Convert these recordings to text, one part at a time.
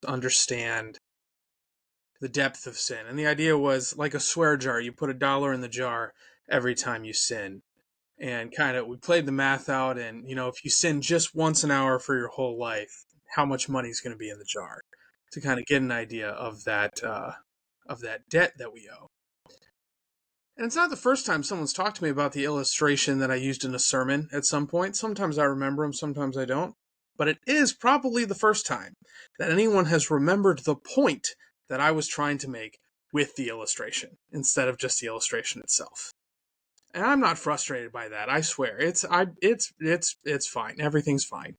understand the depth of sin. And the idea was like a swear jar. You put $1 in the jar every time you sin. And kind of, we played the math out. And, if you sin just once an hour for your whole life, how much money is going to be in the jar? To kind of get an idea of that debt that we owe. And it's not the first time someone's talked to me about the illustration that I used in a sermon at some point. Sometimes I remember them, sometimes I don't. But it is probably the first time that anyone has remembered the point that I was trying to make with the illustration instead of just the illustration itself. And I'm not frustrated by that. I swear. It's fine. Everything's fine.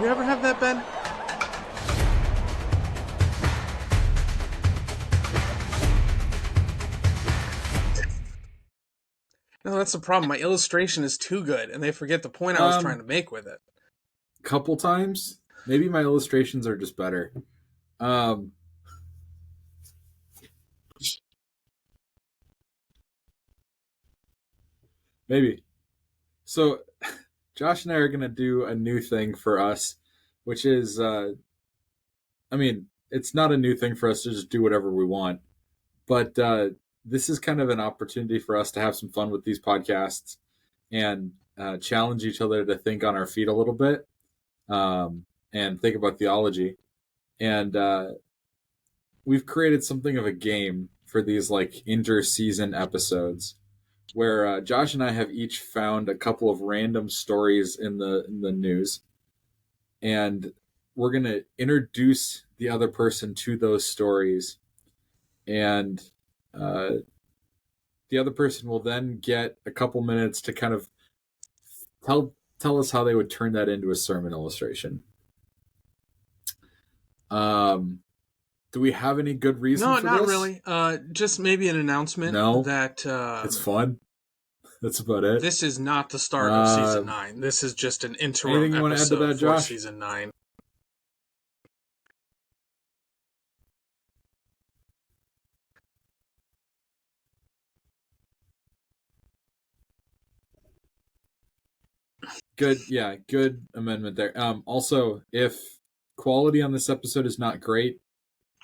You ever have that, Ben? No, that's the problem. My illustration is too good, and they forget the point I was trying to make with it. Couple times. Maybe my illustrations are just better. Maybe. So, Josh and I are going to do a new thing for us, which is, it's not a new thing for us to just do whatever we want, but this is kind of an opportunity for us to have some fun with these podcasts and challenge each other to think on our feet a little bit and think about theology. And we've created something of a game for these like inter-season episodes where Josh and I have each found a couple of random stories in the news, and we're going to introduce the other person to those stories, and the other person will then get a couple minutes to kind of tell us how they would turn that into a sermon illustration. Do we have any good reason for this? No, not really. Just maybe an announcement that it's fun. That's about it. This is not the start of season 9. This is just an interim episode for season 9. Good amendment there. Also, if quality on this episode is not great,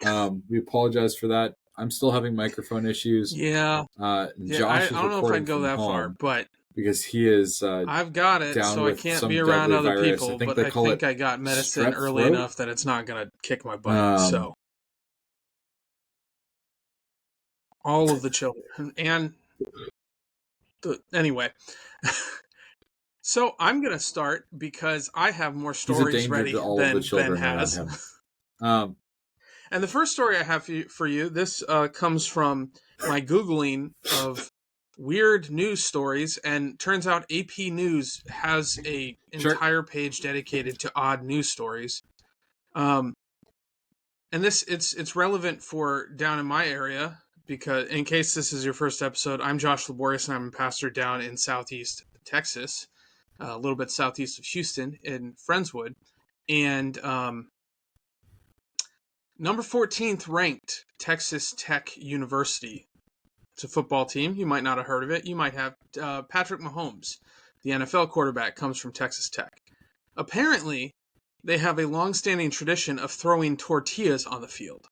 we apologize for that. I'm still having microphone issues. Yeah. Josh I don't know if I'd go that far, but because he is I've got it, so I can't be around other virus. people. But I think I got medicine early enough that it's not going to kick my butt. So all of the children and anyway. So I'm going to start because I have more stories ready than Ben has. And the first story I have for you, this comes from my Googling of weird news stories, and turns out AP News has an entire page dedicated to odd news stories. And this it's relevant for down in my area, because in case this is your first episode, I'm Josh Laborious, and I'm a pastor down in Southeast Texas, a little bit southeast of Houston in Friendswood. And number 14th ranked Texas Tech University. It's a football team. You might not have heard of it. You might have. Patrick Mahomes, the NFL quarterback, comes from Texas Tech. Apparently, they have a long-standing tradition of throwing tortillas on the field.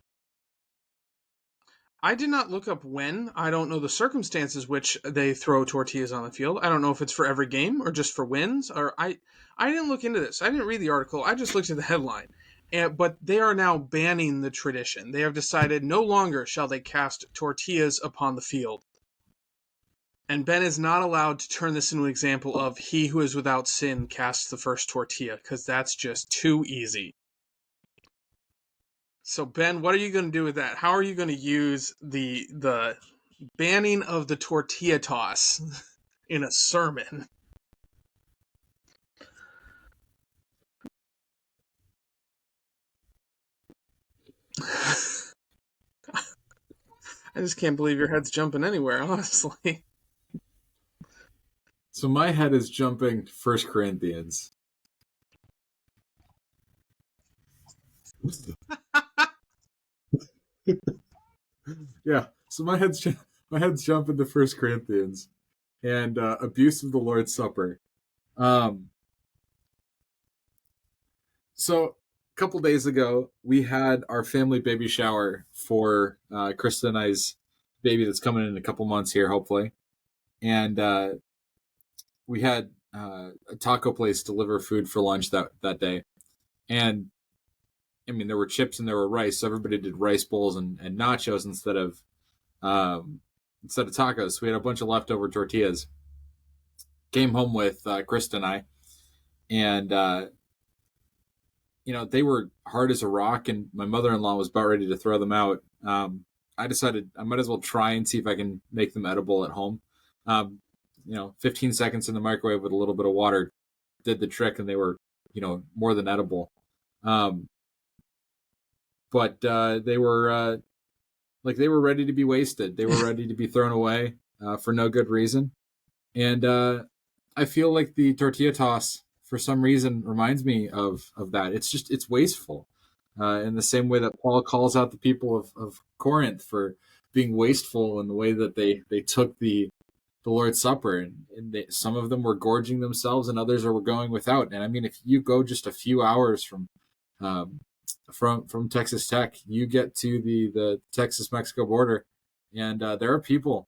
I did not look up when. I don't know the circumstances which they throw tortillas on the field. I don't know if it's for every game or just for wins. Or I didn't look into this. I didn't read the article. I just looked at the headline. But they are now banning the tradition. They have decided no longer shall they cast tortillas upon the field. And Ben is not allowed to turn this into an example of he who is without sin casts the first tortilla, because that's just too easy. So Ben, what are you going to do with that? How are you going to use the banning of the tortilla toss in a sermon? I just can't believe your head's jumping anywhere, honestly. So my head is jumping 1 Corinthians. Yeah. So my head's jumping to First Corinthians and abuse of the Lord's Supper. Um, so a couple days ago, we had our family baby shower for Krista and I's baby that's coming in a couple months here, hopefully. And we had a taco place deliver food for lunch that day. And I mean, there were chips and there were rice. So everybody did rice bowls and nachos um, instead of tacos. So we had a bunch of leftover tortillas. Came home with Krista and I, and they were hard as a rock. And my mother-in-law was about ready to throw them out. I decided I might as well try and see if I can make them edible at home. 15 seconds in the microwave with a little bit of water did the trick, and they were, more than edible. But they were they were ready to be wasted. They were ready to be thrown away for no good reason. And I feel like the tortilla toss, for some reason, reminds me of that. It's wasteful. In the same way that Paul calls out the people of Corinth for being wasteful in the way that they took the Lord's Supper, and some of them were gorging themselves, and others were going without. And I mean, if you go just a few hours from Texas Tech, you get to the Texas-Mexico border, and there are people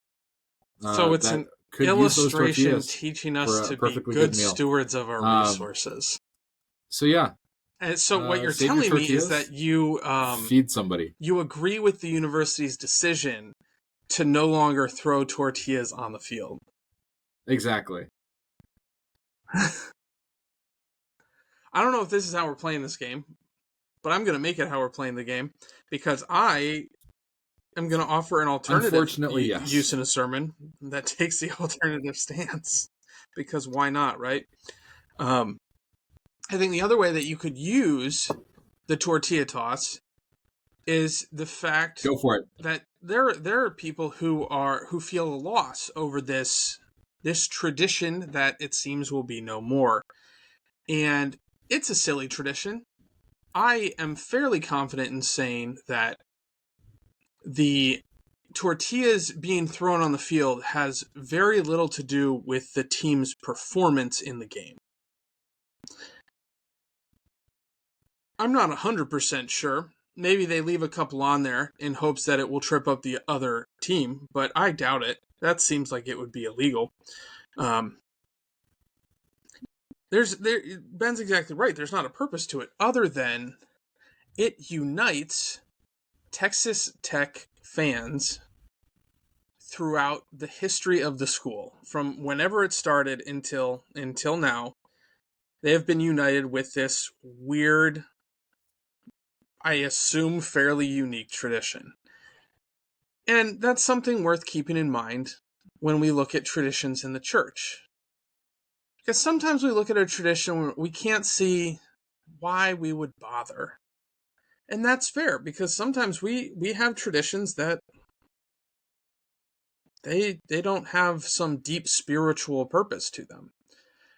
So it's that an could use those illustration tortillas teaching for us a to be perfectly good good meal. stewards of our resources. So yeah, And so what you're save your telling me is tortillas, that you feed somebody. you agree with the university's decision to no longer throw tortillas on the field. Exactly. I don't know if this is how we're playing this game, but I'm going to make it how we're playing the game because I am going to offer an alternative Unfortunately, yes. use in a sermon that takes the alternative stance because why not, right? I think the other way that you could use the tortilla toss is the fact Go for it. that there are people who feel a loss over this tradition that it seems will be no more. And it's a silly tradition. I am fairly confident in saying that the tortillas being thrown on the field has very little to do with the team's performance in the game. I'm not 100% sure. Maybe they leave a couple on there in hopes that it will trip up the other team, but I doubt it. That seems like it would be illegal. Ben's exactly right. There's not a purpose to it other than it unites Texas Tech fans throughout the history of the school. From whenever it started until now, they have been united with this weird, I assume fairly unique tradition. And that's something worth keeping in mind when we look at traditions in the church. Because sometimes we look at a tradition where we can't see why we would bother. And that's fair, because sometimes we have traditions that they don't have some deep spiritual purpose to them.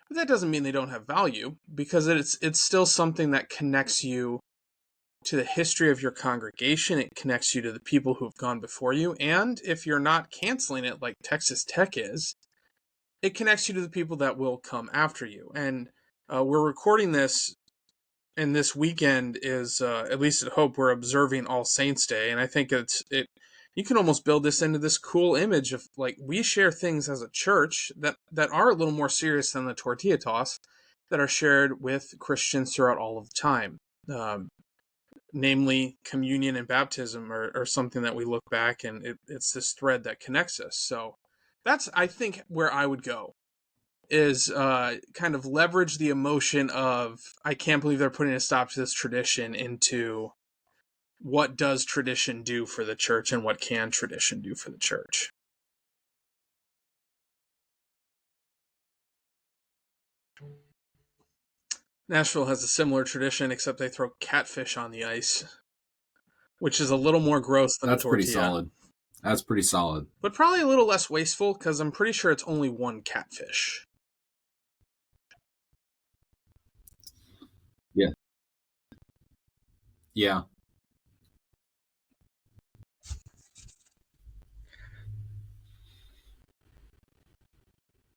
But that doesn't mean they don't have value, because it's still something that connects you to the history of your congregation. It connects you to the people who've gone before you. And if you're not canceling it like Texas Tech is, it connects you to the people that will come after you. And we're recording this, and this weekend is, at least at Hope, we're observing All Saints Day. And I think you can almost build this into this cool image of like we share things as a church that are a little more serious than the tortilla toss, that are shared with Christians throughout all of the time. Namely, communion and baptism are something that we look back, and it's this thread that connects us. So that's, I think, where I would go, is kind of leverage the emotion of, I can't believe they're putting a stop to this tradition, into what does tradition do for the church and what can tradition do for the church. Nashville has a similar tradition, except they throw catfish on the ice, which is a little more gross than That's a tortilla. pretty solid. That's pretty solid. But probably a little less wasteful, because I'm pretty sure it's only one catfish. Yeah. Yeah.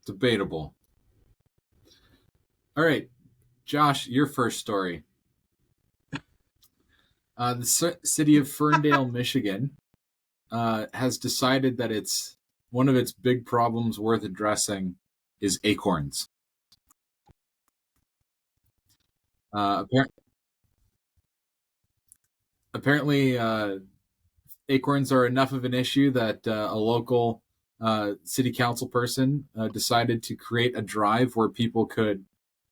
Debatable. All right, Josh, your first story. The city of Ferndale, Michigan, has decided that one of its big problems worth addressing is acorns. Apparently, acorns are enough of an issue that a local city council person decided to create a drive where people could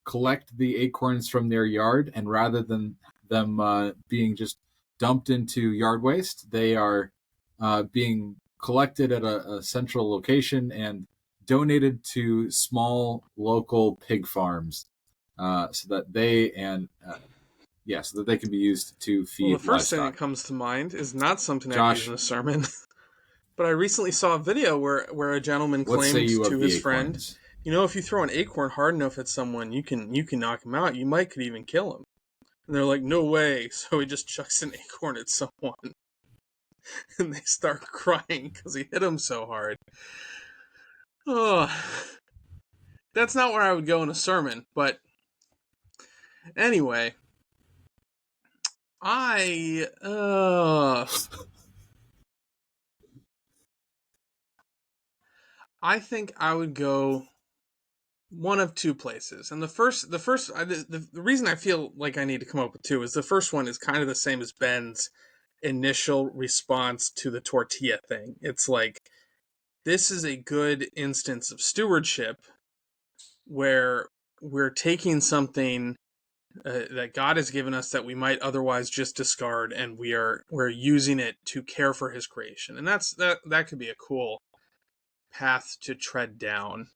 collect the acorns from their yard, and rather than them being just dumped into yard waste, they are being collected at a central location and donated to small local pig farms so that so that they can be used to Well, the feed first thing livestock. that comes to mind is not something I'd use Josh, in a sermon, but I recently saw a video where a gentleman what say claimed you to of the his friend, acorns? if you throw an acorn hard enough at someone, you can knock him out. You could even kill him. And they're like, no way. So he just chucks an acorn at someone, and they start crying because he hit him so hard. Oh, that's not where I would go in a sermon, but anyway, I I think I would go one of two places. And the reason I feel like I need to come up with two is the first one is kind of the same as Ben's initial response to the tortilla thing. It's like, this is a good instance of stewardship where we're taking something that God has given us that we might otherwise just discard, and we're using it to care for His creation, and that could be a cool path to tread down.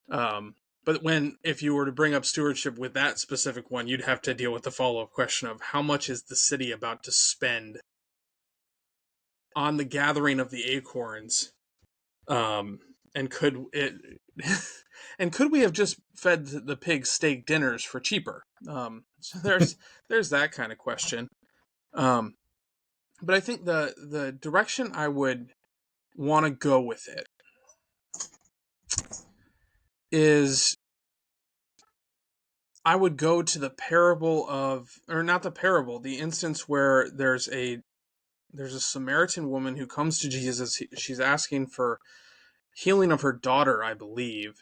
But if you were to bring up stewardship with that specific one, you'd have to deal with the follow-up question of how much is the city about to spend on the gathering of the acorns, and could it and could we have just fed the pigs steak dinners for cheaper? So there's that kind of question. But I think the direction I would want to go with it is, I would go to the parable of, or not the parable, the instance where there's a Samaritan woman who comes to Jesus. She's asking for healing of her daughter, I believe.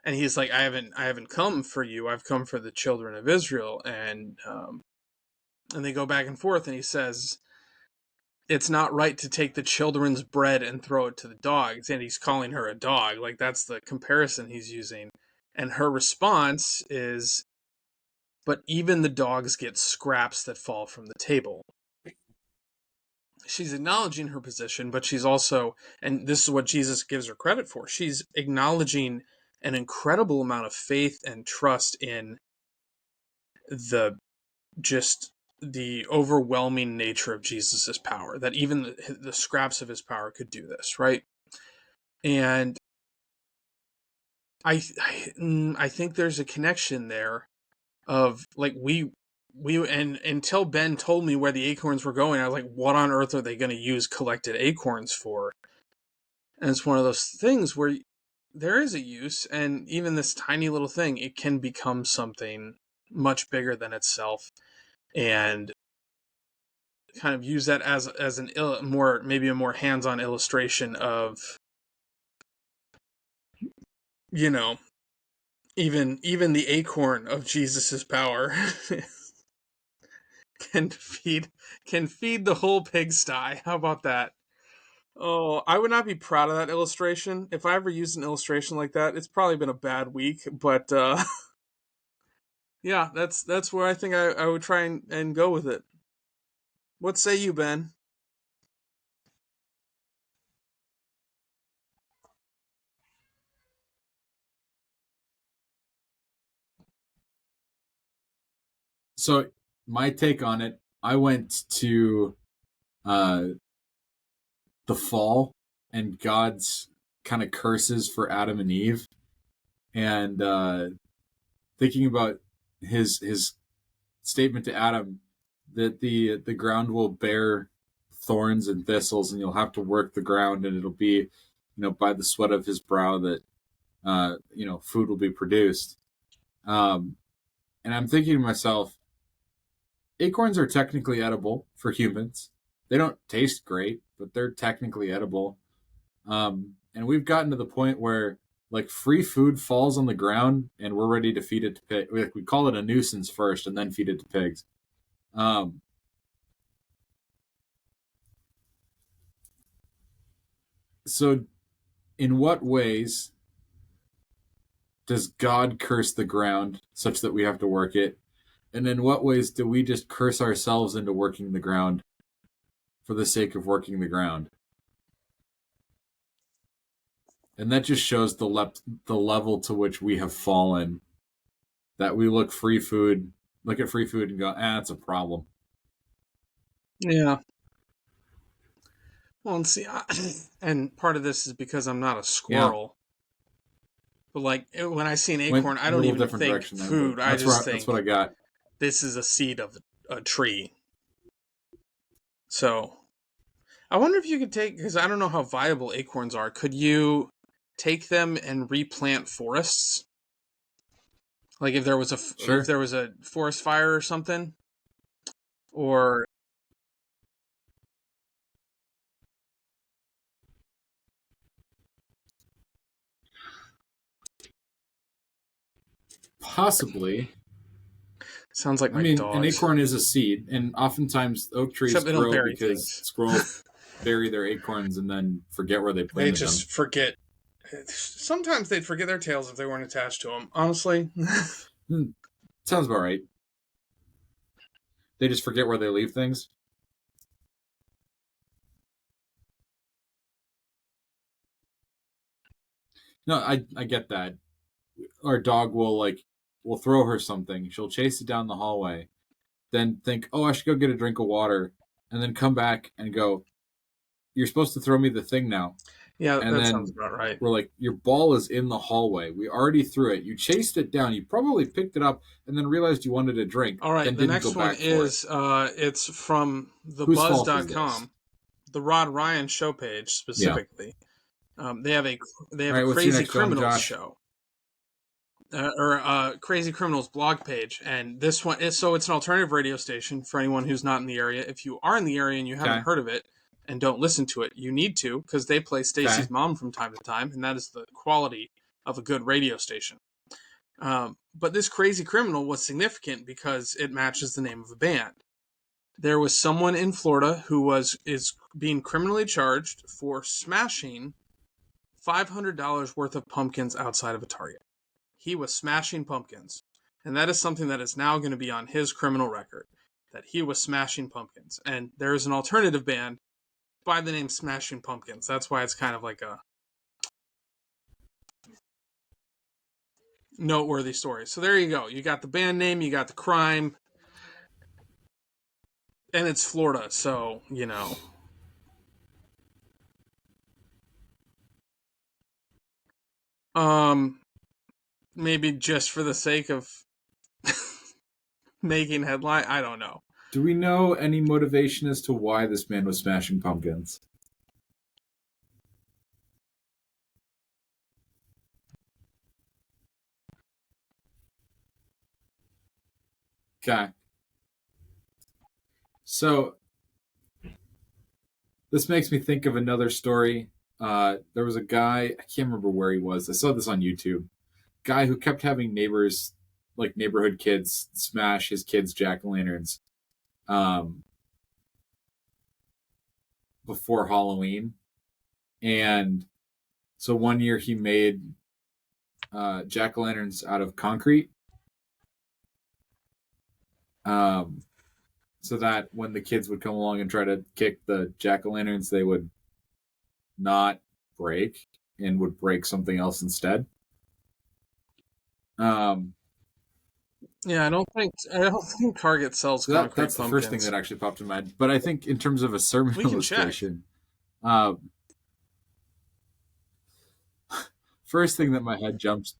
And he's like, I haven't come for you. I've come for the children of Israel. And they go back and forth, and he says, it's not right to take the children's bread and throw it to the dogs. And he's calling her a dog. Like, that's the comparison he's using. And her response is, but even the dogs get scraps that fall from the table. She's acknowledging her position, but she's also, and this is what Jesus gives her credit for, she's acknowledging an incredible amount of faith and trust in the just the overwhelming nature of Jesus's power, that even the scraps of his power could do this, right? And I think there's a connection there of, like, we and until Ben told me where the acorns were going, I was like, what on earth are they going to use collected acorns for? And it's one of those things where there is a use, and even this tiny little thing, it can become something much bigger than itself, and kind of use that as maybe a more hands-on illustration of, you know, even the acorn of Jesus's power can feed the whole pigsty. How about that? Oh, I would not be proud of that illustration. If I ever used an illustration like that, it's probably been a bad week. But yeah, that's where I think I would try and go with it. What say you, Ben? So my take on it, I went to uh, the fall and God's kind of curses for Adam and Eve, and thinking about his statement to Adam that the ground will bear thorns and thistles, and you'll have to work the ground, and it'll be, by the sweat of his brow that food will be produced. And I'm thinking to myself, acorns are technically edible for humans. They don't taste great, but they're technically edible. And we've gotten to the point where like free food falls on the ground and we're ready to feed it to pigs. We call it a nuisance first and then feed it to pigs. So in what ways does God curse the ground such that we have to work it? And in what ways do we just curse ourselves into working the ground for the sake of working the ground? And that just shows the level to which we have fallen. That we look at free food and go, it's a problem. Yeah. Well, and see, and part of this is because I'm not a squirrel. But like when I see an acorn, I don't even think food. I just think that's what I got. This is a seed of a tree. So I wonder if you could take, because I don't know how viable acorns are. Could you take them and replant forests? Like if there was a forest fire or something, or possibly. Sounds like my dogs. An acorn is a seed, and oftentimes oak trees grow because squirrels bury their acorns and then forget where they planted them. They just forget. Sometimes they'd forget their tails if they weren't attached to them. Honestly, sounds about right. They just forget where they leave things. No, I get that. Our dog will throw her something. She'll chase it down the hallway, then think, I should go get a drink of water, and then come back and go, you're supposed to throw me the thing now. Yeah, and that sounds about right. We're like, your ball is in the hallway. We already threw it. You chased it down. You probably picked it up and then realized you wanted a drink. All right, the next one is it's from thebuzz.com, the Rod Ryan show page specifically. Yeah. They have a Crazy Criminals show. Crazy Criminals blog page, and this one is it's an alternative radio station for anyone who's not in the area. If you are in the area and you haven't heard of it and don't listen to it, you need to, because they play Stacy's mom from time to time, and that is the quality of a good radio station. But this Crazy Criminal was significant because it matches the name of a band. There was someone in Florida who is being criminally charged for smashing $500 worth of pumpkins outside of a Target. He was smashing pumpkins. And that is something that is now going to be on his criminal record, that he was smashing pumpkins. And there is an alternative band by the name Smashing Pumpkins. That's why it's kind of like a noteworthy story. So there you go. You got the band name, you got the crime, and it's Florida, so, maybe just for the sake of making headline, I don't know. Do we know any motivation as to why this man was smashing pumpkins? Okay. So, this makes me think of another story. There was a guy, I can't remember where he was. I saw this on YouTube. Guy who kept having neighbors, like neighborhood kids, smash his kids' jack-o'-lanterns before Halloween. And so one year he made jack-o'-lanterns out of concrete. So that when the kids would come along and try to kick the jack-o'-lanterns, they would not break and would break something else instead. Yeah, I don't think Target sells concrete that's the first thing that actually popped in my head. But I think in terms of a sermon illustration, first thing that my head jumps.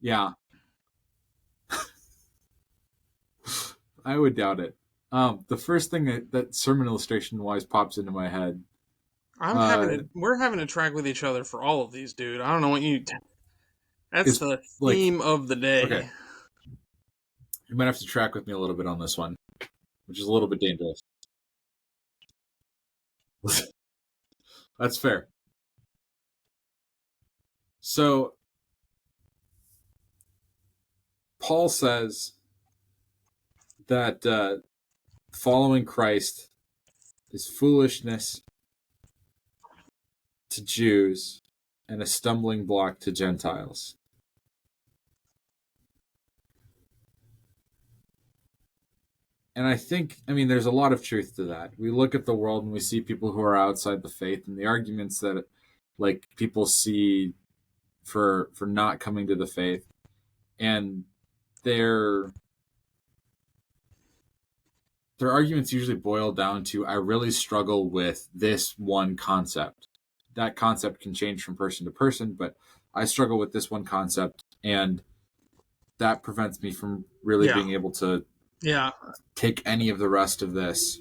Yeah. I would doubt it. The first thing that sermon illustration wise pops into my head We're having a track with each other for all of these, dude. I don't know what you. That's Is the like, theme of the okay, day. you might have to track with me a little bit on this one, which is a little bit dangerous. That's fair. So Paul says that following Christ is foolishness to Jews and a stumbling block to Gentiles. And I think, I mean, there's a lot of truth to that. We look at the world and we see people who are outside the faith, and the arguments that, like, people see for not coming to the faith, and their arguments usually boil down to, I really struggle with this one concept. That concept can change from person to person, but I struggle with this one concept, and that prevents me from really Yeah. being able to Yeah. take any of the rest of this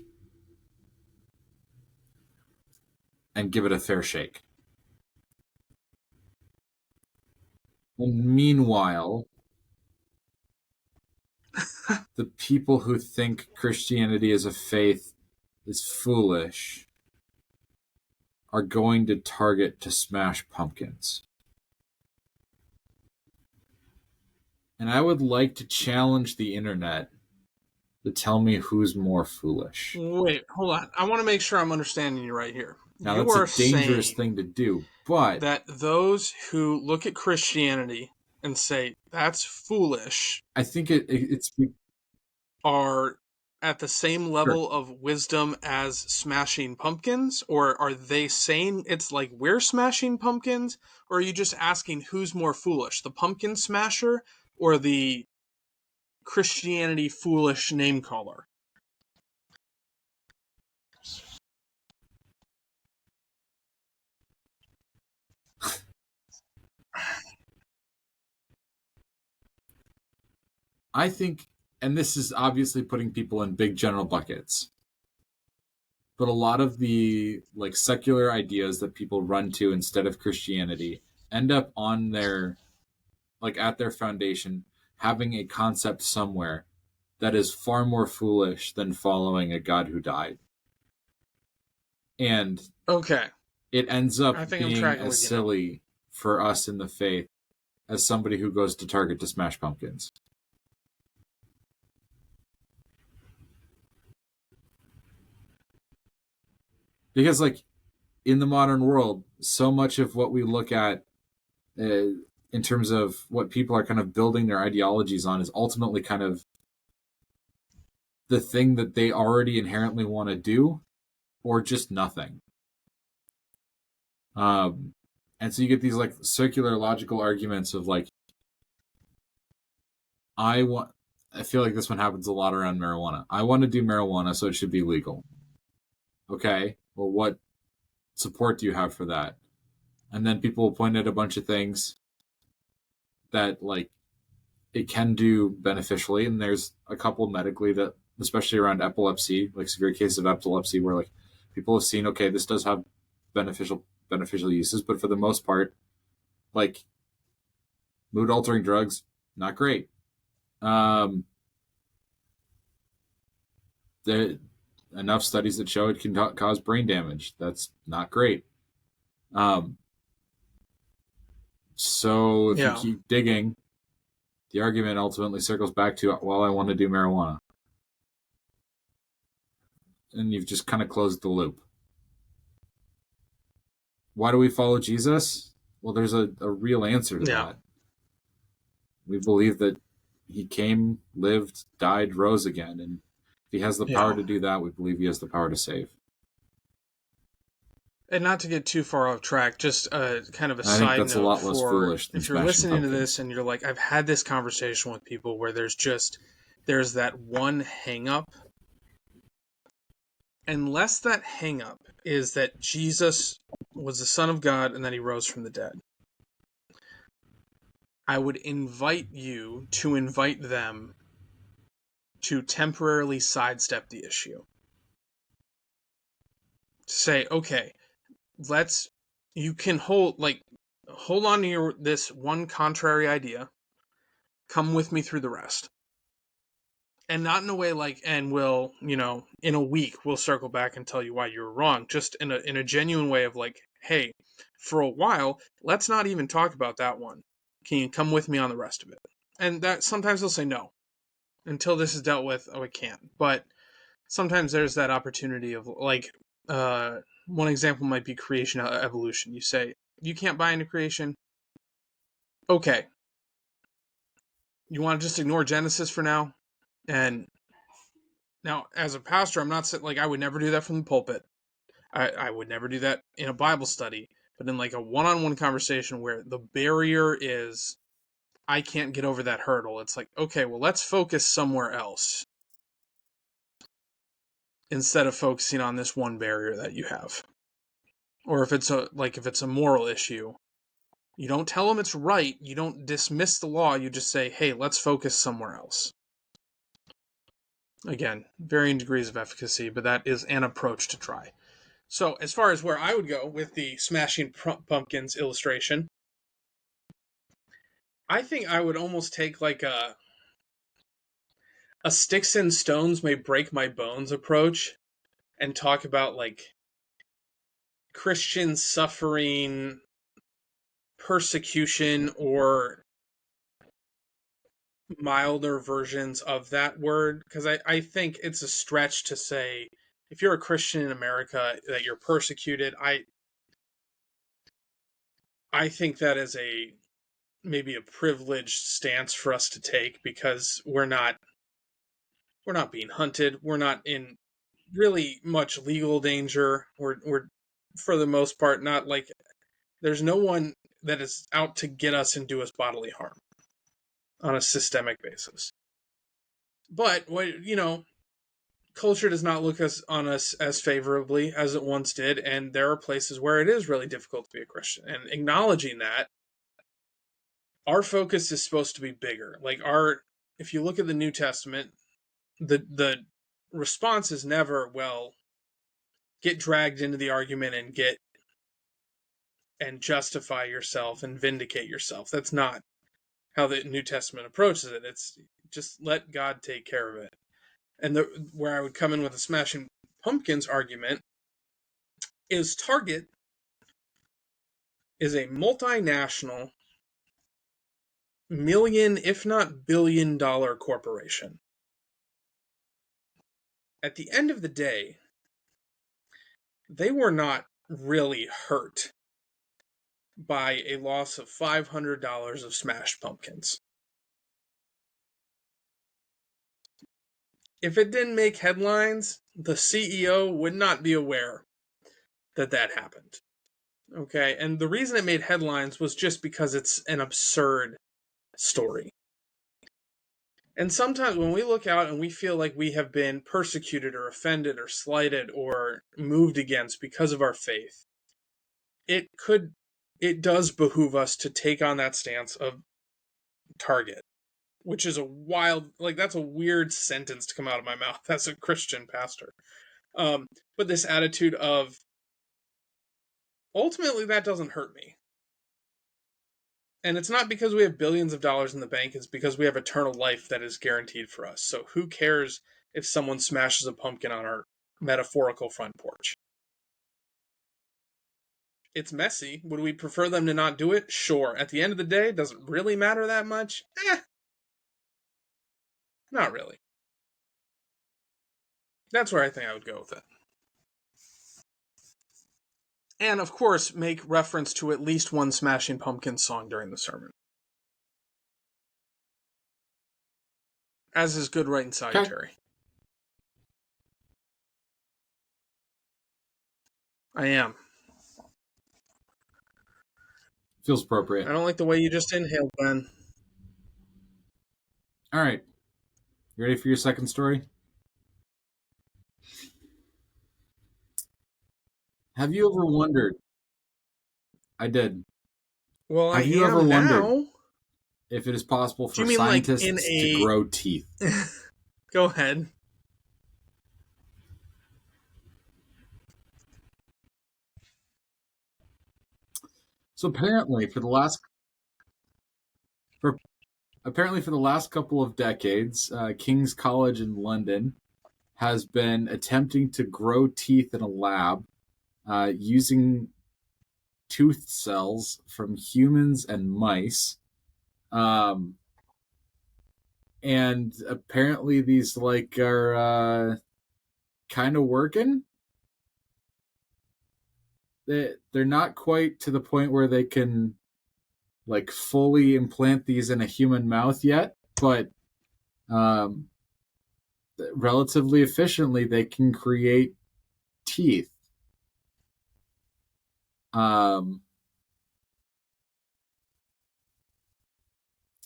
and give it a fair shake. And meanwhile, the people who think Christianity as a faith is foolish are going to target to smash pumpkins. And I would like to challenge the internet to tell me who's more foolish. Wait, hold on. I want to make sure I'm understanding you right here. Now, You that's a are dangerous saying thing to do, but that those who look at Christianity and say that's foolish I think it's are at the same sure. level of wisdom as smashing pumpkins? Or are they saying it's like we're smashing pumpkins? Or are you just asking who's more foolish, the pumpkin smasher or the Christianity foolish name caller? I think, and this is obviously putting people in big general buckets, but a lot of the like secular ideas that people run to instead of Christianity end up on their, like, at their foundation having a concept somewhere that is far more foolish than following a God who died. And Okay. it ends I up think I'm being tracking as with you now. silly for us in the faith as somebody who goes to Target to smash pumpkins. Because, like, in the modern world, so much of what we look at in terms of what people are kind of building their ideologies on is ultimately kind of the thing that they already inherently want to do, or just nothing. And so you get these like circular logical arguments of like, I feel like this one happens a lot around marijuana. I want to do marijuana, so it should be legal. Okay, well, what support do you have for that? And then people will point at a bunch of things that like it can do beneficially, and there's a couple medically that, especially around epilepsy, like severe cases of epilepsy, where like people have seen, okay, this does have beneficial uses, but for the most part, like mood altering drugs, not great. There enough studies that show it can cause brain damage. That's not great. So if you Yeah. keep digging, the argument ultimately circles back to, well, I want to do marijuana. And you've just kind of closed the loop. Why do we follow Jesus? Well, there's a real answer to Yeah. that. We believe that he came, lived, died, rose again. And if he has the power Yeah. to do that, we believe he has the power to save. And not to get too far off track, just kind of a I think side that's a note lot less for foolish than if you're smashing listening to pumpkins. this and you're like, I've had this conversation with people where there's that one hang up. Unless that hang up is that Jesus was the Son of God and that he rose from the dead, I would invite you to invite them to temporarily sidestep the issue. To say, okay, you can hold on to this one contrary idea. Come with me through the rest. And not in a way like, and we'll, in a week, we'll circle back and tell you why you were wrong. Just in a genuine way of like, hey, for a while, let's not even talk about that one. Can you come with me on the rest of it? And that sometimes they'll say no. Until this is dealt with, oh, I can't. But sometimes there's that opportunity of like, one example might be creation evolution. You say, you can't buy into creation. Okay. You want to just ignore Genesis for now? And now, as a pastor, I'm not saying, like, I would never do that from the pulpit. I would never do that in a Bible study. But in like a one-on-one conversation where the barrier is, I can't get over that hurdle. It's like, okay, well, let's focus somewhere else instead of focusing on this one barrier that you have. Or if it's a moral issue, you don't tell them it's right. You don't dismiss the law. You just say, hey, let's focus somewhere else. Again, varying degrees of efficacy, but that is an approach to try. So as far as where I would go with the Smashing Pumpkins illustration, I think I would almost take like a sticks and stones may break my bones approach and talk about like Christians suffering persecution or milder versions of that word, because I think it's a stretch to say if you're a Christian in America that you're persecuted. I think that is maybe a privileged stance for us to take, because we're not being hunted, we're not in really much legal danger, we're for the most part not like, there's no one that is out to get us and do us bodily harm on a systemic basis. But culture does not look on us as favorably as it once did, and there are places where it is really difficult to be a Christian. And acknowledging that, our focus is supposed to be bigger. Like if you look at the New Testament, the response is never, well, get dragged into the argument and justify yourself and vindicate yourself. That's not how the New Testament approaches it. It's just let God take care of it. And where I would come in with a Smashing Pumpkins argument is Target is a multinational million, if not billion-dollar corporation. At the end of the day, they were not really hurt by a loss of $500 of Smashed Pumpkins. If it didn't make headlines, the CEO would not be aware that happened. Okay, and the reason it made headlines was just because it's an absurd story. And sometimes when we look out and we feel like we have been persecuted or offended or slighted or moved against because of our faith, it does behoove us to take on that stance of Target, which is that's a weird sentence to come out of my mouth as a Christian pastor. But this attitude of, ultimately, that doesn't hurt me. And it's not because we have billions of dollars in the bank, it's because we have eternal life that is guaranteed for us. So who cares if someone smashes a pumpkin on our metaphorical front porch? It's messy. Would we prefer them to not do it? Sure. At the end of the day, does it really matter that much? Not really. That's where I think I would go with it. And, of course, make reference to at least one Smashing Pumpkins song during the sermon. As is good, right, and salutary. Okay. I am. Feels appropriate. I don't like the way you just inhaled, Ben. All right. You ready for your second story? Have you ever wondered? I did. Well, have you ever wondered if it is possible for scientists to grow teeth? Go ahead. So for apparently for the last couple of decades, King's College in London has been attempting to grow teeth in a lab using tooth cells from humans and mice. Um, and apparently these like are kind of working. They're not quite to the point where they can like fully implant these in a human mouth yet, but um, relatively efficiently they can create teeth. Um,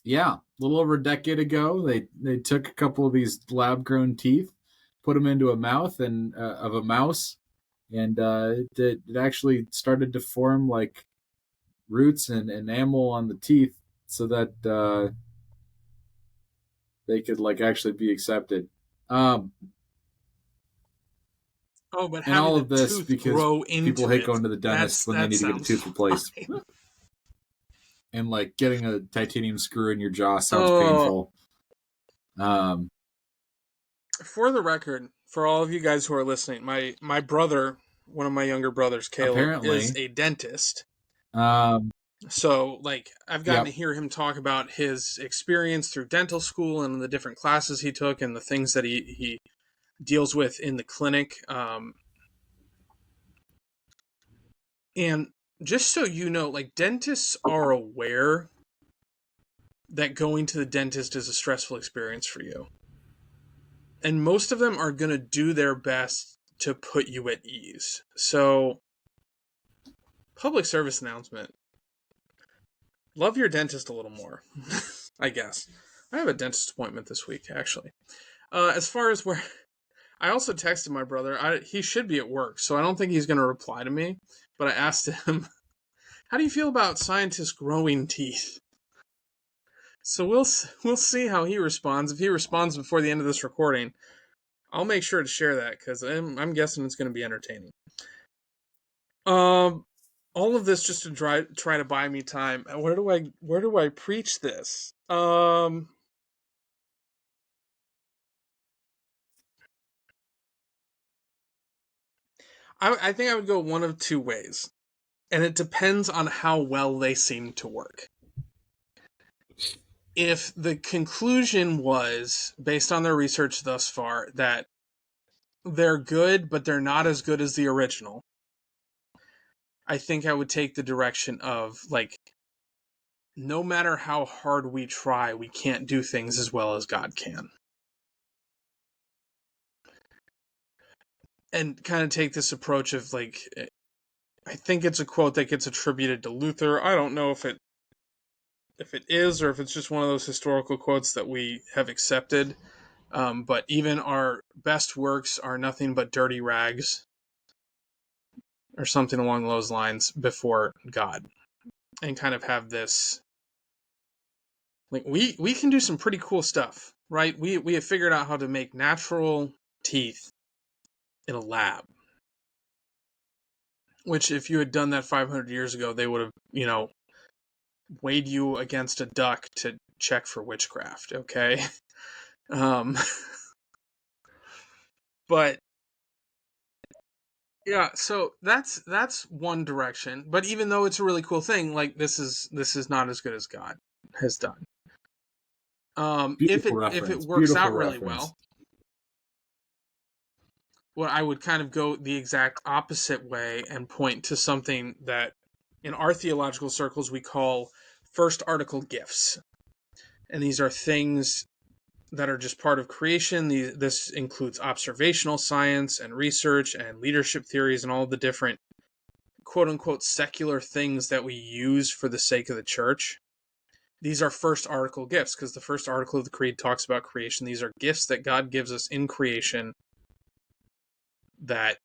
yeah, a little over a decade ago, they took a couple of these lab grown teeth, put them into a mouth and of a mouse, and it actually started to form like roots and enamel on the teeth, so that they could like actually be accepted. Um, Oh, but and having all the of this tooth because grow people into hate it, going to the dentist when they that need to get a sounds tooth replaced. fine. And like getting a titanium screw in your jaw sounds Oh, painful. Um, for the record, for all of you guys who are listening, my brother, one of my younger brothers, Caleb, is apparently, a dentist. um, So, like, I've gotten to yep. hear him talk about his experience through dental school and the different classes he took and the things that he deals with in the clinic. And just so you know, like, dentists are aware that going to the dentist is a stressful experience for you. And most of them are going to do their best to put you at ease. So, public service announcement, love your dentist a little more, I guess. I have a dentist appointment this week, actually. As far as where I also texted my brother. He should be at work, so I don't think he's going to reply to me. But I asked him, "How do you feel about scientists growing teeth?" So we'll see how he responds. If he responds before the end of this recording, I'll make sure to share that because I'm guessing it's going to be entertaining. Um, all of this just to try to buy me time. Where do I preach this? I think I would go one of two ways, and it depends on how well they seem to work. If the conclusion was, based on their research thus far, that they're good, but they're not as good as the original, I think I would take the direction of, like, no matter how hard we try, we can't do things as well as God can. And kind of take this approach of, like, I think it's a quote that gets attributed to Luther. I don't know if it is or if it's just one of those historical quotes that we have accepted. But even our best works are nothing but dirty rags, or something along those lines, before God, and kind of have this, like, we can do some pretty cool stuff, right? We have figured out how to make natural teeth in a lab, which if you had done that 500 years ago, they would have, weighed you against a duck to check for witchcraft, okay? um but yeah, so that's one direction. But even though it's a really cool thing, like, this is not as good as God has done. If Beautiful it reference. works Beautiful out really reference. well, well, I would kind of go the exact opposite way and point to something that in our theological circles we call first article gifts. And these are things that are just part of creation. This includes observational science and research and leadership theories and all the different quote unquote secular things that we use for the sake of the church. These are first article gifts because the first article of the creed talks about creation. These are gifts that God gives us in creation that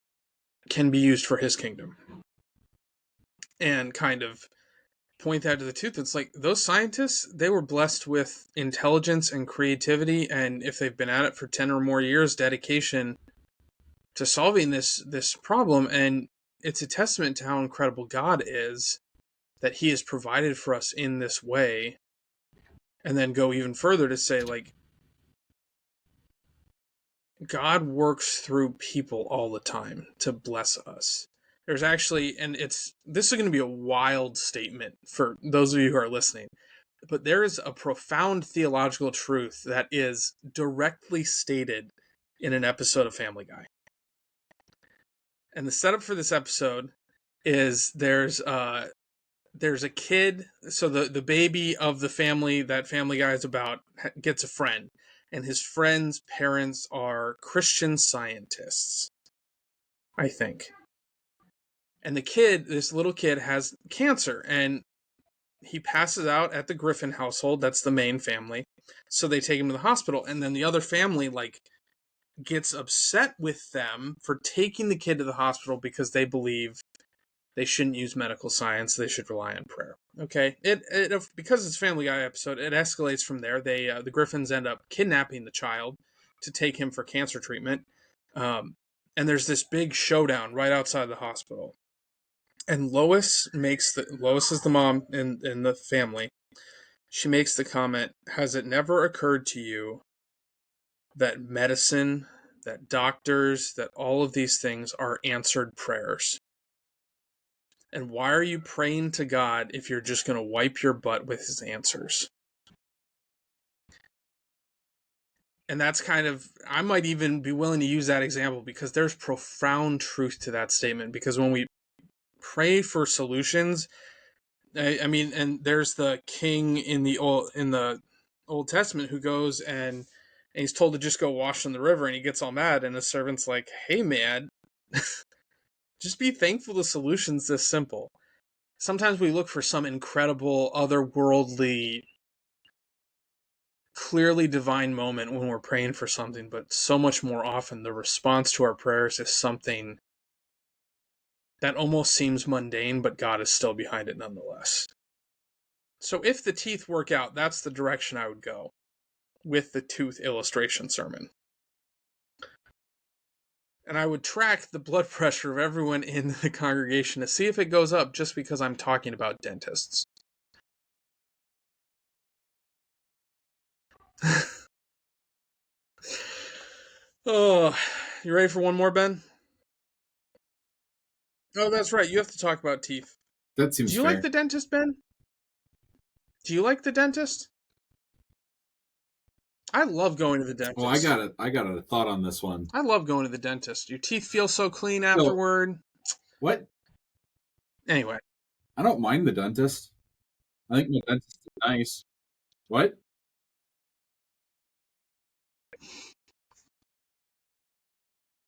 can be used for his kingdom. And kind of point that to the tooth. It's like those scientists, they were blessed with intelligence and creativity, and if they've been at it for 10 or more years, dedication to solving this problem. And it's a testament to how incredible God is that he has provided for us in this way. And then go even further to say, like, God works through people all the time to bless us. There's actually, and this is going to be a wild statement for those of you who are listening, but there is a profound theological truth that is directly stated in an episode of Family Guy. And the setup for this episode is there's a kid, so the baby of the family that Family Guy is about gets a friend, and his friend's parents are Christian Scientists, I think. And this little kid has cancer, and he passes out at the Griffin household. That's the main family. So they take him to the hospital, and then the other family gets upset with them for taking the kid to the hospital because they believe they shouldn't use medical science. They should rely on prayer. Okay, it because it's a Family Guy episode, it escalates from there. The Griffins end up kidnapping the child to take him for cancer treatment, and there's this big showdown right outside the hospital. And Lois is the mom in the family. She makes the comment: "Has it never occurred to you that medicine, that doctors, that all of these things are answered prayers? And why are you praying to God if you're just going to wipe your butt with his answers?" And that's kind of, I might even be willing to use that example because there's profound truth to that statement. Because when we pray for solutions, I mean, and there's the king in the Old Testament who goes and he's told to just go wash in the river, and he gets all mad, and the servant's like, "Hey, man, just be thankful the solution's this simple." Sometimes we look for some incredible, otherworldly, clearly divine moment when we're praying for something, but so much more often the response to our prayers is something that almost seems mundane, but God is still behind it nonetheless. So if the teeth work out, that's the direction I would go with the tooth illustration sermon. And I would track the blood pressure of everyone in the congregation to see if it goes up just because I'm talking about dentists. Oh, you ready for one more, Ben? Oh, that's right. You have to talk about teeth. That seems Do you fair. like the dentist, Ben? Do you like the dentist? I love going to the dentist. Well, I got a thought on this one. I love going to the dentist. Your teeth feel so clean afterward. What? Anyway. I don't mind the dentist. I think my dentist is nice. What?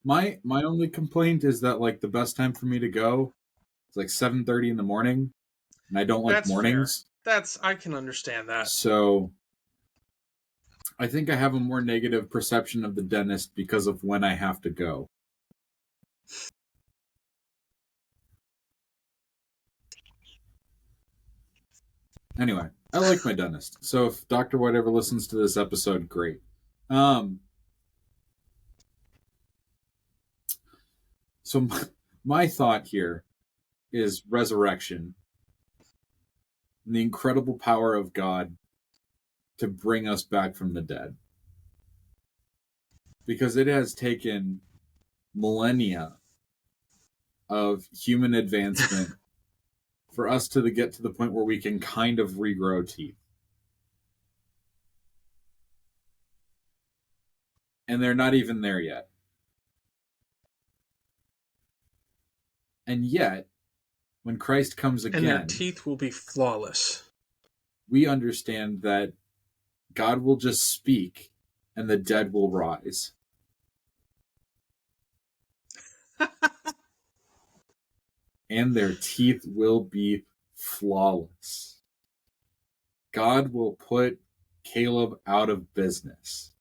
My only complaint is that like the best time for me to go is like 7:30 in the morning, and I don't like That's mornings. Fair. I can understand that. So I think I have a more negative perception of the dentist because of when I have to go. Anyway, I like my dentist. So if Dr. White ever listens to this episode, great. So my thought here is resurrection and the incredible power of God to bring us back from the dead. Because it has taken millennia of human advancement for us to get to the point where we can kind of regrow teeth. And they're not even there yet. And yet, when Christ comes again, and their teeth will be flawless. We understand that God will just speak and the dead will rise. And their teeth will be flawless. God will put Caleb out of business.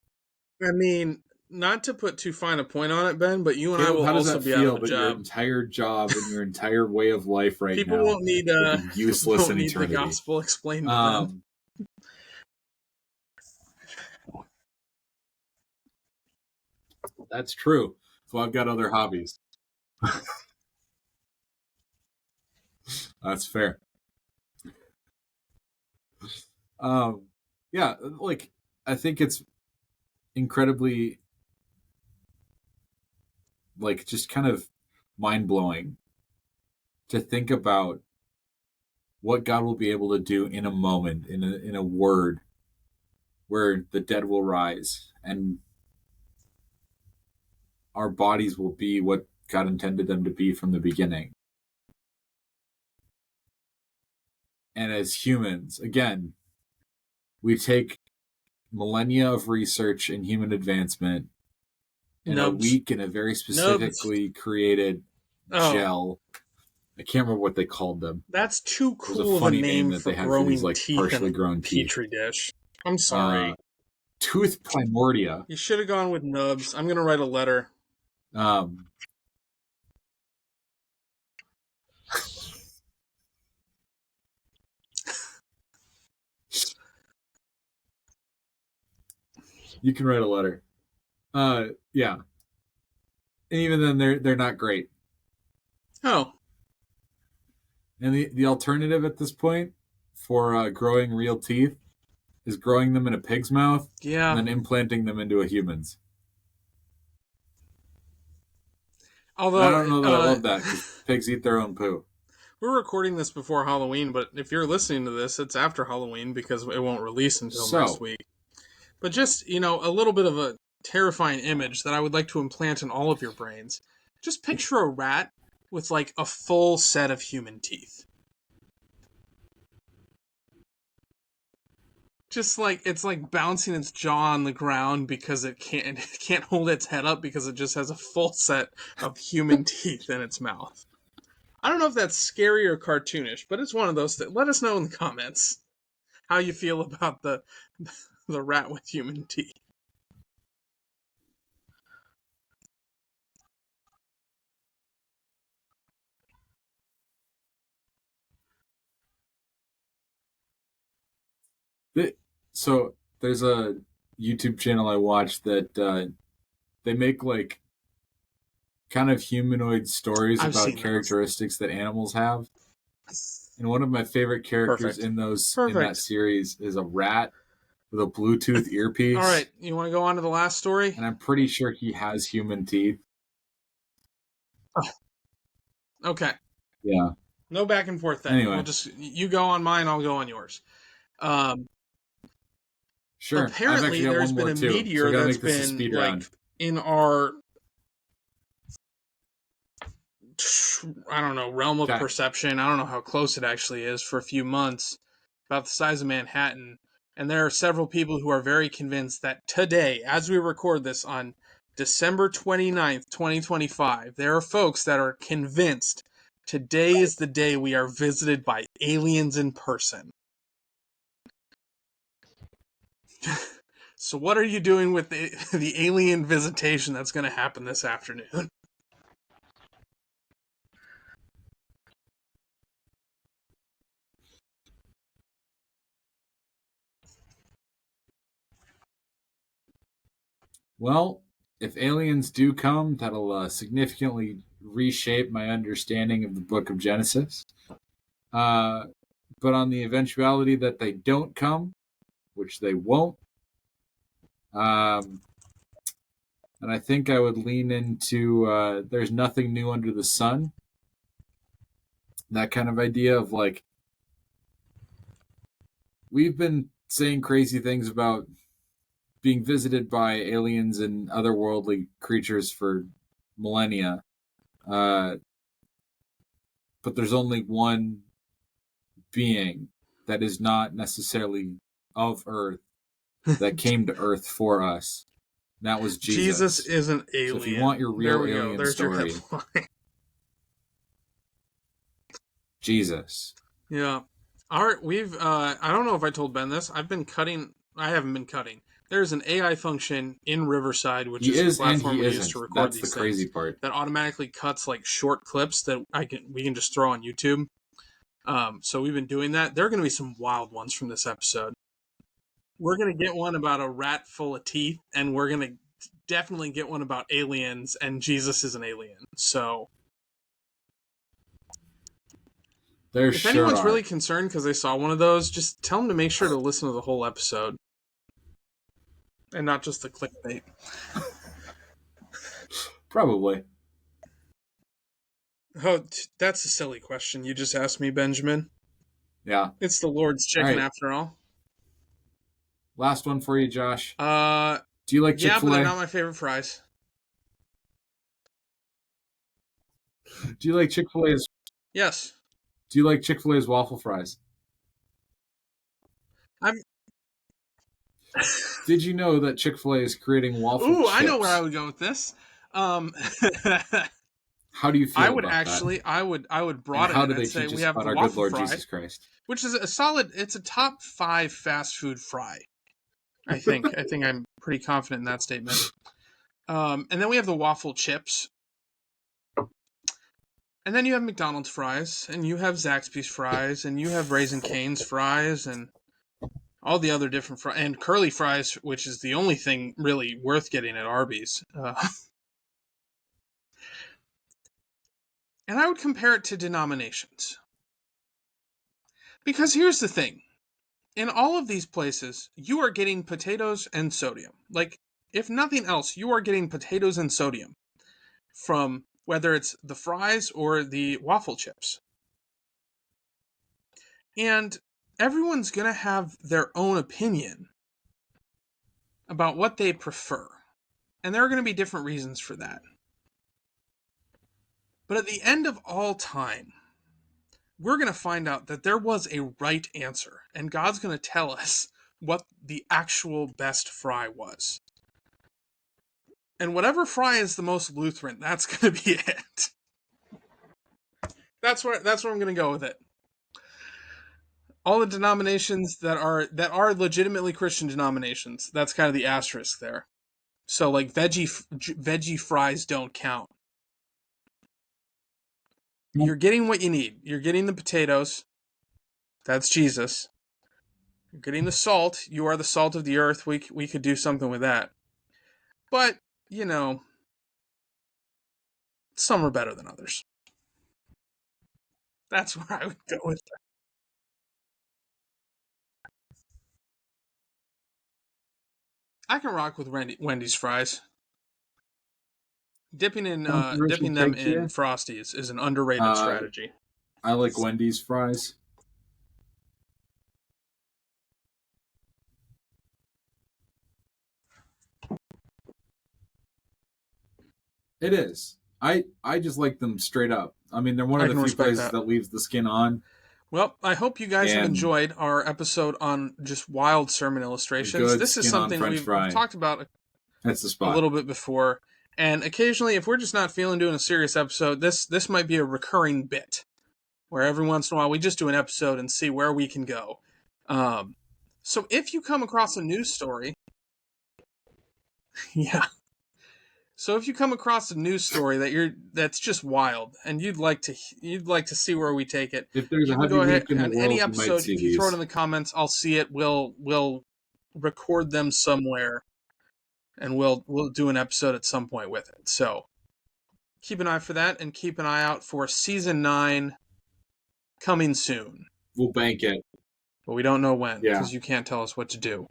I mean, not to put too fine a point on it, Ben, but you and Caleb, I will how does also that be feel, out of a but job. your entire job and your entire way of life right People now won't need will be useless won't in need eternity. the gospel explained to them. That's true. So I've got other hobbies. That's fair. Yeah, like I think it's incredibly like just kind of mind blowing to think about what God will be able to do in a moment, in a word, where the dead will rise and our bodies will be what God intended them to be from the beginning. And as humans, again, we take millennia of research and human advancement in a Nubs. week in a very specifically created gel. I can't remember what they called them. That's too There's a cool of a funny name name that for they had for these growing like teeth in partially a grown teeth. petri dish. I'm sorry. Tooth primordia. You should have gone with nubs. I'm going to write a letter. You can write a letter. Yeah. And even then they're not great. Oh. And the alternative at this point for growing real teeth is growing them in a pig's mouth and then implanting them into a human's. Although, I don't know that I love that because pigs eat their own poo. We're recording this before Halloween, but if you're listening to this, it's after Halloween because it won't release until next week. But just, a little bit of a terrifying image that I would like to implant in all of your brains. Just picture a rat with like a full set of human teeth. Just like it's like bouncing its jaw on the ground because it can't hold its head up because it just has a full set of human teeth in its mouth. I don't know if that's scary or cartoonish, but it's one of those things. Let us know in the comments how you feel about the rat with human teeth. So there's a YouTube channel I watch that they make like kind of humanoid stories about characteristics that animals have. And one of my favorite characters in that series is a rat with a Bluetooth earpiece. All right, you want to go on to the last story? And I'm pretty sure he has human teeth. Oh. Okay. Yeah. No back and forth then. Anyway. You go on mine, I'll go on yours. Sure. Apparently, there's been a meteor that's been like in our, I don't know, realm of perception. I don't know how close it actually is for a few months, about the size of Manhattan. And there are several people who are very convinced that today, as we record this on December 29th, 2025, there are folks that are convinced today is the day we are visited by aliens in person. So what are you doing with the alien visitation that's going to happen this afternoon? Well, if aliens do come, that'll significantly reshape my understanding of the book of Genesis. But on the eventuality that they don't come, which they won't, and I think I would lean into there's nothing new under the sun. That kind of idea of like, we've been saying crazy things about being visited by aliens and otherworldly creatures for millennia. But there's only one being that is not necessarily of Earth that came to Earth for us. And that was Jesus. Jesus is an alien. So if you want your real alien story, Jesus. Yeah. All right, I don't know if I told Ben this. I haven't been cutting. There's an AI function in Riverside, which is the platform we use to record these things. That's the crazy part. That automatically cuts like short clips that we can just throw on YouTube. So we've been doing that. There are going to be some wild ones from this episode. We're going to get one about a rat full of teeth, and we're going to definitely get one about aliens, and Jesus is an alien. So If anyone's really concerned because they saw one of those, just tell them to make sure to listen to the whole episode. And not just the clickbait. Probably. Oh, that's a silly question you just asked me, Benjamin. Yeah. It's the Lord's chicken after all. Last one for you, Josh. Do you like Chick-fil-A? Yeah, but they're not my favorite fries. Do you like Chick-fil-A's? Yes. Do you like Chick-fil-A's waffle fries? Did you know that Chick-fil-A is creating waffle chips? I know where I would go with this. How do you feel about that? I would broaden it. How do they say teach we us have about the our waffle good Lord fry, Jesus Christ? Which is it's a top 5 fast food fry. I think I'm pretty confident in that statement. And then we have the waffle chips. And then you have McDonald's fries, and you have Zaxby's fries, and you have Raising Cane's fries, and all the other different fries, and curly fries, which is the only thing really worth getting at Arby's. And I would compare it to denominations. Because here's the thing. In all of these places, you are getting potatoes and sodium. Like, if nothing else, you are getting potatoes and sodium from whether it's the fries or the waffle chips. And everyone's going to have their own opinion about what they prefer. And there are going to be different reasons for that. But at the end of all time, we're going to find out that there was a right answer. And God's going to tell us what the actual best fry was. And whatever fry is the most Lutheran, that's going to be it. That's where I'm going to go with it. All the denominations that are legitimately Christian denominations, that's kind of the asterisk there. So like veggie fries don't count. You're getting what you need. You're getting the potatoes. That's Jesus. You're getting the salt. You are the salt of the earth. We could do something with that. But, some are better than others. That's where I would go with that. I can rock with Wendy's fries. Dipping them in Frosties is an underrated strategy. I like Wendy's fries. It is. I just like them straight up. I mean, they're one of the few places that leaves the skin on. Well, I hope you guys have enjoyed our episode on just wild sermon illustrations. This is something we've talked about That's the spot. A little bit before. And occasionally, if we're just not feeling doing a serious episode, this might be a recurring bit. Where every once in a while, we just do an episode and see where we can go. So if you come across a news story... yeah. So if you come across a news story that's just wild, and you'd like to see where we take it, if there's you can go ahead on any episode. If you throw it in the comments, I'll see it. We'll record them somewhere, and we'll do an episode at some point with it. So keep an eye for that, and keep an eye out for season 9 coming soon. We'll bank it, but we don't know when because you can't tell us what to do.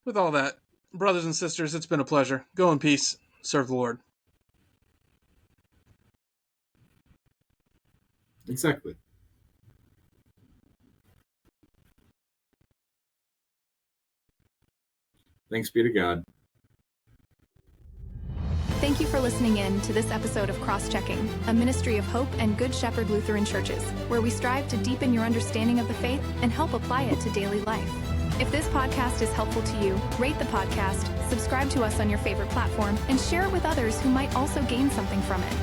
With all that, brothers and sisters, it's been a pleasure. Go in peace. Serve the Lord. Exactly. Thanks be to God. Thank you for listening in to this episode of Cross-Checking, a ministry of Hope and Good Shepherd Lutheran Churches, where we strive to deepen your understanding of the faith and help apply it to daily life. If this podcast is helpful to you, rate the podcast, subscribe to us on your favorite platform, and share it with others who might also gain something from it.